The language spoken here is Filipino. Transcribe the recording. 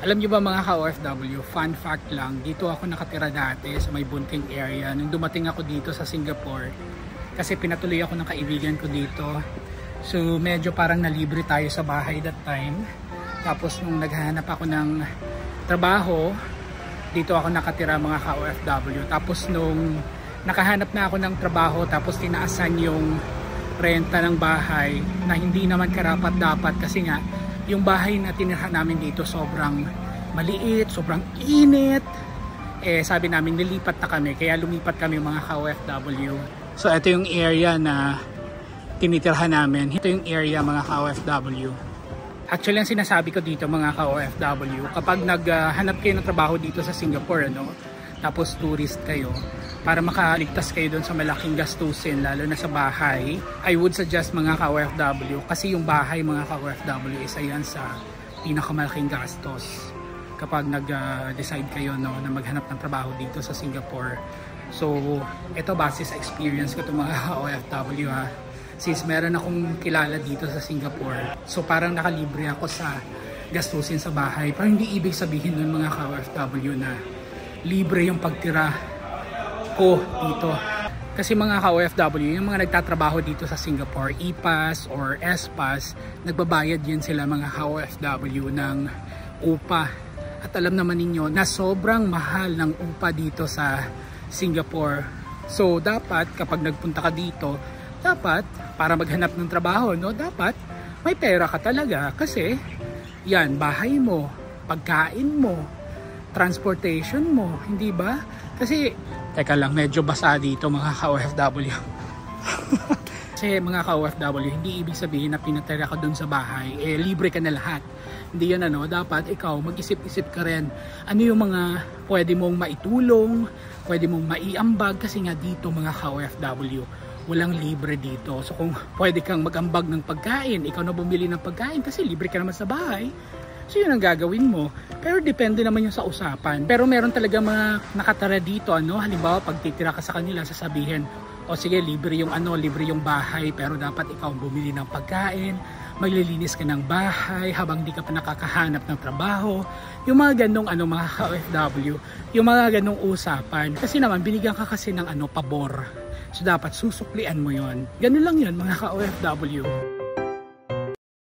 Alam niyo ba mga ka-OFW, fun fact lang, dito ako nakatira dati sa may Bunting area. Nung dumating ako dito sa Singapore, kasi pinatuloy ako ng kaibigan ko dito. So medyo parang nalibre tayo sa bahay that time. Tapos nung naghahanap ako ng trabaho, dito ako nakatira mga ka-OFW. Tapos nung nakahanap na ako ng trabaho, tapos tinaasan yung renta ng bahay na hindi naman karapat dapat kasi nga yung bahay na tinirahan namin dito sobrang maliit, sobrang init. Sabi namin lilipat na kami, kaya lumipat kami mga ka-OFW. So ito yung area na tinitirhan namin. Ito yung area mga ka-OFW. Actually ang sinasabi ko dito mga ka-OFW, kapag naghanap kayo ng trabaho dito sa Singapore, tapos tourist kayo, para makaligtas kayo doon sa malaking gastusin lalo na sa bahay, I would suggest mga ka-OFW, kasi yung bahay mga ka-OFW isa yan sa pinakamalaking gastos kapag nag-decide kayo na maghanap ng trabaho dito sa Singapore. So ito base sa experience ko itong mga ka-OFW ha, since meron akong kilala dito sa Singapore, so parang nakalibre ako sa gastusin sa bahay. Pero hindi ibig sabihin nun mga ka-OFW na libre yung pagtira ko dito. Kasi mga ka-OFW, yung mga nagtatrabaho dito sa Singapore, E-Pass or S-Pass, nagbabayad yun sila mga ka-OFW ng upa. At alam naman ninyo na sobrang mahal ng upa dito sa Singapore. So dapat kapag nagpunta ka dito, dapat para maghanap ng trabaho, dapat may pera ka talaga. Kasi yan, bahay mo, pagkain mo, transportation mo, hindi ba? Kasi teka lang, medyo basa dito mga ka-OFW. Kasi mga ka-OFW, hindi ibig sabihin na pinatira ka dun sa bahay, libre ka na lahat. Hindi yan dapat ikaw mag-isip-isip ka rin. Ano yung mga pwede mong maitulong, pwede mong maiambag, kasi nga dito mga ka-OFW, walang libre dito. So kung pwede kang mag-ambag ng pagkain, ikaw na bumili ng pagkain kasi libre ka naman sa bahay. So yun ang gagawin mo. Pero depende naman yung sa usapan. Pero meron talaga mga nakatara dito, halimbawa pag titira ka sa kanila, sasabihin, o sige, libre yung libre yung bahay, pero dapat ikaw bumili ng pagkain, maglilinis ka ng bahay habang di ka pa nakakahanap ng trabaho. Yung mga ganong mga ka-OFW, yung mga ganong usapan. Kasi naman binigyan ka kasi ng pabor. So dapat susuklian mo yon. Ganun lang yun mga ka-OFW.